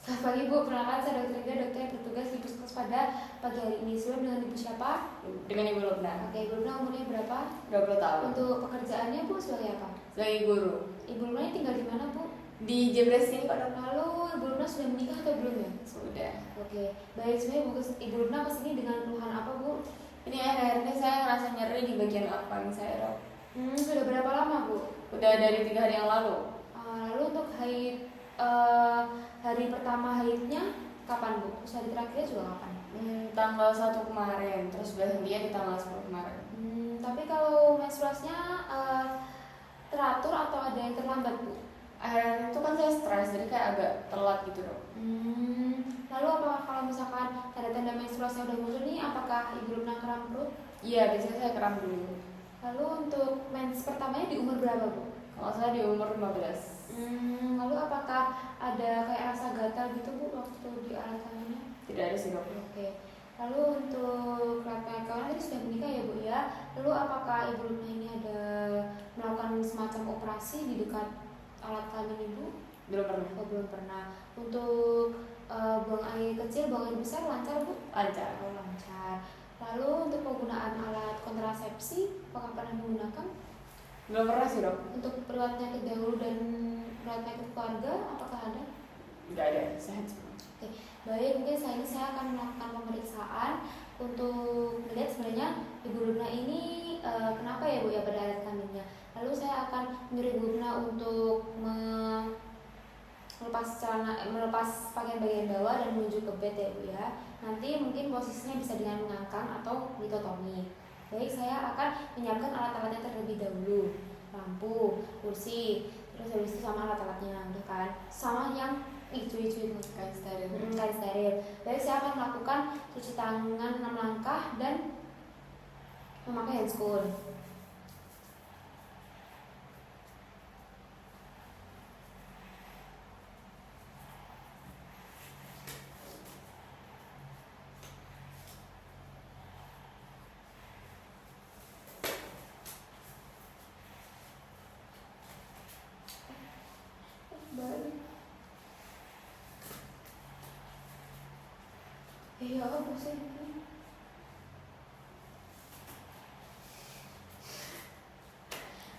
Selamat pagi Bu, perkenalkan saya Dr. Ida, dokter yang bertugas di Puskesmas pada pagi hari ini. Sebelum dengan Ibu siapa? Dengan Ibu Lubna. Oke, Ibu Lubna umurnya berapa? 20 tahun. Untuk pekerjaannya Bu sebagai apa? Sebagai guru. Ibu Lubna ini tinggal di mana Bu? Di Jebres ini Pak Dok. Lalu Ibu Lubna sudah menikah atau belum ya? Sudah. Oke, baik. Sebenarnya Ibu Lubna kesini dengan keluhan apa Bu? Ini akhir-akhir ini saya ngerasa nyeri di bagian lapang saya Dok. Sudah berapa lama Bu? Udah dari 3 hari yang lalu. Lalu untuk haid, hari pertama haidnya kapan Bu? Terus hari terakhirnya juga kapan? Tanggal 1 kemarin, terus udah hentinya di tanggal 10 kemarin. Tapi kalau menstruasinya teratur atau ada yang terlambat Bu? Akhir-akhir itu kan saya stres, jadi kayak agak telat gitu Dok. Lalu apakah kalau misalkan tanda-tanda menstruasi udah muncul nih, apakah Ibu Lubna kram perut? Iya, biasanya saya kram dulu. Lalu untuk mens pertamanya di umur berapa Bu? Kalau saya di umur 15. Lalu apakah ada kayak rasa gatal gitu Bu waktu di alat kelaminnya? Tidak ada sih Dok. Oke. Lalu untuk laki-laki tadi sudah menikah ya Bu ya. Lalu apakah Ibu Lubna ini ada melakukan semacam operasi di dekat alat kelamin Ibu? Belum pernah. Oh, belum pernah. Untuk buang air kecil, buang air besar lancar Bu? Lancar. Oh, lancar. Lalu untuk penggunaan alat kontrasepsi, apakah pernah menggunakan? Belum pernah sih Dok. Untuk perawat penyakit dahulu dan perawat penyakit keluarga, apakah ada? Nggak ada, sehat semua. Oke, baik. Mungkin saya akan melakukan pemeriksaan untuk melihat sebenarnya Ibu Lubna ini kenapa ya Bu ya pada alat kelaminnya. Lalu saya akan menyuruh Ibu Lubna untuk melepas pakaian bagian bawah dan menuju ke bed ya Bu ya. Nanti mungkin posisinya bisa dengan mengangkang atau litotomi. Baik, saya akan menyiapkan alat-alatnya terlebih dahulu. Lampu, kursi, terus habis itu sama alat-alatnya, udah kan? Sama yang icu-icu itu Kain steril. kain steril. Baik, saya akan melakukan cuci tangan 6 langkah dan memakai handscoon. Ya apa sih ini?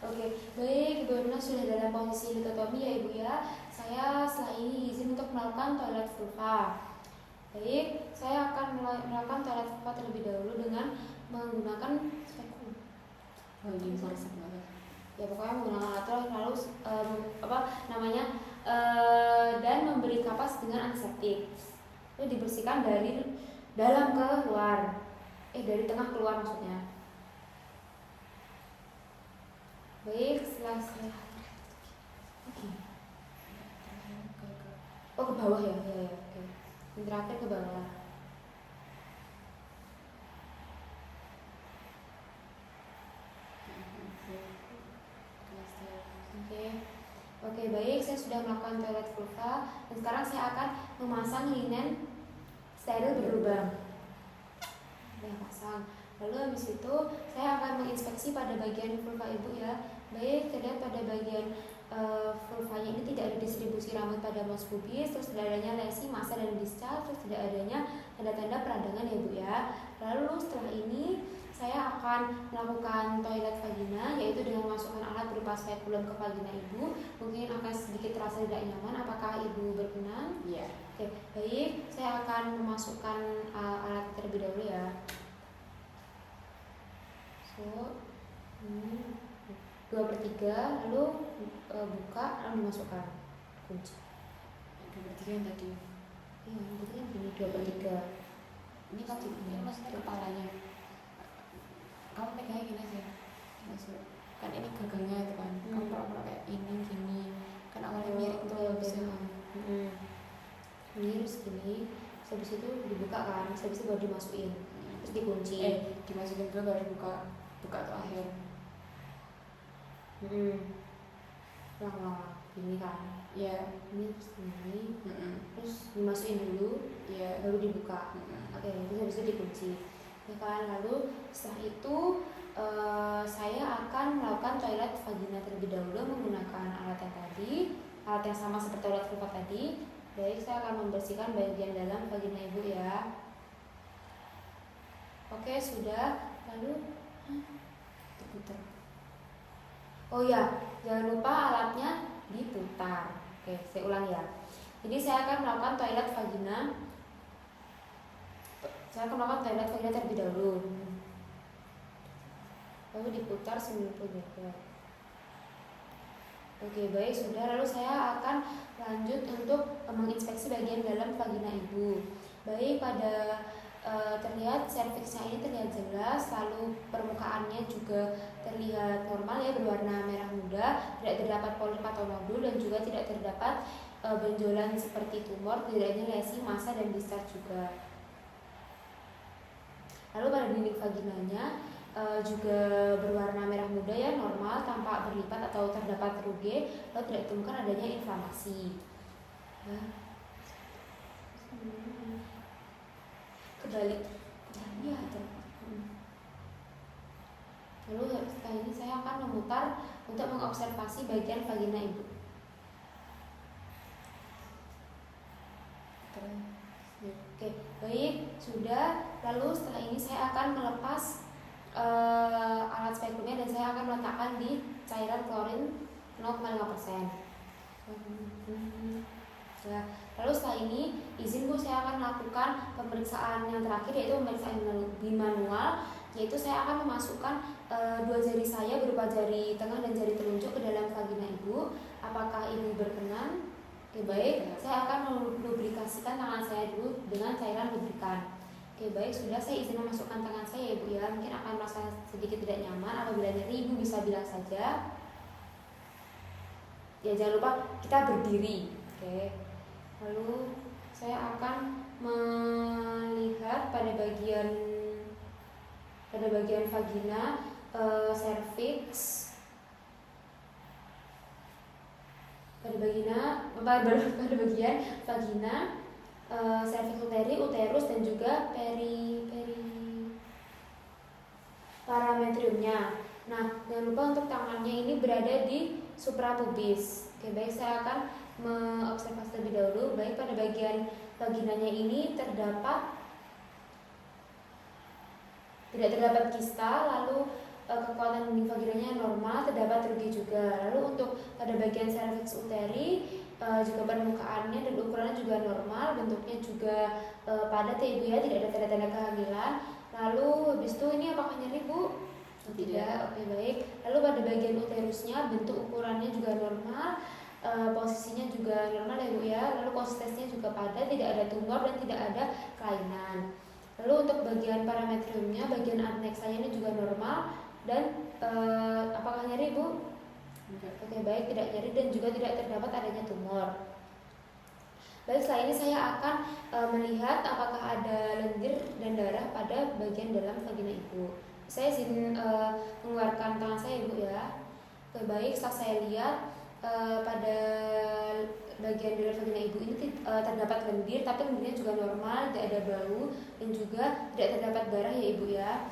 Oke, baik, Ibu Lubna sudah dalam posisi litotomi ya Ibu ya. Saya setelah ini izin untuk melakukan toilet vulva. Baik, saya akan melakukan toilet vulva terlebih dahulu dengan menggunakan spekulum. Lagi sorry banget. Ya pokoknya menggunakan alat lalu dan memberi kapas dengan antiseptik. Itu dibersihkan dari dalam ke luar, dari tengah keluar maksudnya. Baik, setelah saya ke bawah ya, oke. Yang terakhir ke bawah. Oke, baik, saya sudah melakukan toilet vulva dan sekarang saya akan memasang linen steril berlubang. Udah pasang. Lalu habis itu saya akan menginspeksi pada bagian vulva Ibu ya. Baik, terlihat pada bagian vulvanya ini tidak ada distribusi rambut pada mos pubis, terus tidak adanya lesi, massa dan discharge, terus tidak adanya tanda-tanda peradangan ya Bu ya. Lalu setelah ini saya akan melakukan toilet vagina, yaitu dengan memasukkan alat berupa spekulum ke vagina Ibu. Mungkin akan sedikit terasa tidak nyaman. Apakah Ibu berkenan? Iya. Oke, baik. Saya akan memasukkan alat terlebih dahulu ya. So, 2/3, lalu buka, lalu dimasukkan kunci. 2/3 yang tadi. Iya, berarti kan gini 2/3. Ini pasti ini masih kepalanya. Kamu pegangnya gini aja. Masuk. Kan ini gagangnya itu kan. Kamu pura-pura kayak ini gini. Kan awalnya miring tuh bisa. Ini terus gini, habis itu dibuka kan, habis itu baru dimasukin, terus dikunci. Dimasukin dulu baru buka tuh akhir. Lama gini kan. Iya. Ini terus gini, terus dimasukin dulu, baru dibuka. Oke, terus habis itu dikunci. Ya kan, lalu setelah itu saya akan melakukan toilet vagina terlebih dahulu menggunakan alat yang tadi, alat yang sama seperti toilet vulva tadi. Baik, saya akan membersihkan bagian dalam vagina ibu ya. Oke, sudah. Lalu diputar. Oh ya, jangan lupa alatnya diputar. Oke, saya ulang ya. Jadi saya akan melakukan toilet vagina. Saya akan melakukan toilet vagina terlebih dahulu. Lalu diputar 90 derajat. Oke, baik, sudah. Lalu saya akan lanjut untuk menginspeksi bagian dalam vagina ibu. Baik, pada terlihat serviksnya ini terlihat jelas, lalu permukaannya juga terlihat normal ya, berwarna merah muda, tidak terdapat polip atau nodul, dan juga tidak terdapat benjolan seperti tumor, tidak ada lesi, massa, dan discharge juga. Lalu pada dinding vaginanya juga berwarna merah muda ya, normal, tanpa berlipat atau terdapat ruge, lalu tidak ditemukan adanya inflamasi. Ya. Kebalik ya. Lalu setelah ini saya akan memutar untuk mengobservasi bagian vagina ibu. Oke, baik, sudah. Lalu setelah ini saya akan melepas alat spekulumnya dan saya akan meletakkan di cairan klorin 0,5%. Ya, lalu setelah ini izin Bu, saya akan melakukan pemeriksaan yang terakhir, yaitu pemeriksaan bimanual, yaitu saya akan memasukkan dua jari saya berupa jari tengah dan jari telunjuk ke dalam vagina ibu. Apakah ibu berkenan? Oke, baik, saya akan melubrikasikan tangan saya dulu dengan cairan lubrikan. Oke, baik, sudah. Saya izin memasukkan tangan saya ya Bu ya. Mungkin akan merasa sedikit tidak nyaman. Apabila nyeri ibu bisa bilang saja. Ya, jangan lupa kita berdiri. Oke. Lalu saya akan melihat pada bagian vagina, cervix, pada bagian vagina, cervix uteri, uterus, dan juga parametriumnya. Nah, jangan lupa untuk tangannya ini berada di suprapubis. Oke, baik, saya akan mengobservasi terlebih dahulu. Baik, pada bagian vaginanya ini tidak terdapat kista, lalu kekuatan dinding vaginanya normal, terdapat rugi juga. Lalu untuk pada bagian cervix uteri juga permukaannya dan ukurannya juga normal, bentuknya juga padat ya Ibu ya, tidak ada tanda-tanda kehamilan. Lalu habis itu ini apakah nyeri Bu? Tidak. Oke, baik. Lalu pada bagian uterusnya bentuk ukurannya juga normal, posisinya juga normal ya Bu ya. Lalu konsistensinya juga padat, tidak ada tumor dan tidak ada kelainan. Lalu untuk bagian parametriumnya, bagian aneksanya ini juga normal dan apakah nyeri Bu? Oke, baik, tidak nyeri dan juga tidak terdapat adanya tumor. Baik, setelah ini saya akan melihat apakah ada lendir dan darah pada bagian dalam vagina ibu. Saya izin mengeluarkan tangan saya Ibu ya. Oke, baik, setelah saya lihat pada bagian dalam vagina ibu ini terdapat lendir, tapi lendirnya juga normal, tidak ada bau dan juga tidak terdapat darah ya Ibu ya.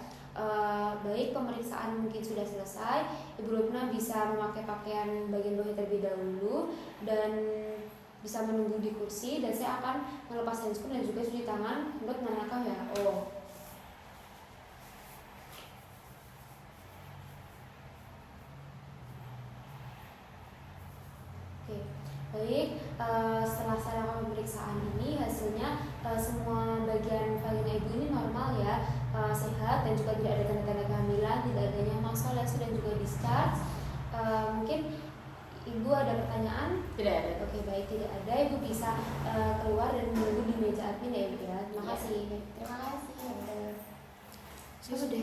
Baik, pemeriksaan mungkin sudah selesai. Ibu Lubna bisa memakai pakaian bagian bawah terlebih dahulu dan bisa menunggu di kursi, dan saya akan melepas handscoon dan juga cuci tangan untuk menanyakan WHO. Baik, setelah saya lakukan pemeriksaan ini, hasilnya semua bagian vagina ibu ini normal ya, sehat dan juga tidak ada tanda-tanda kehamilan, tidak adanya massa, lesi dan juga discharge. Mungkin Ibu ada pertanyaan? Tidak ada. Oke, baik, tidak ada. Ibu bisa keluar dan menunggu di meja admin ya Ibu ya. Terima kasih. Terima kasih. Sudah.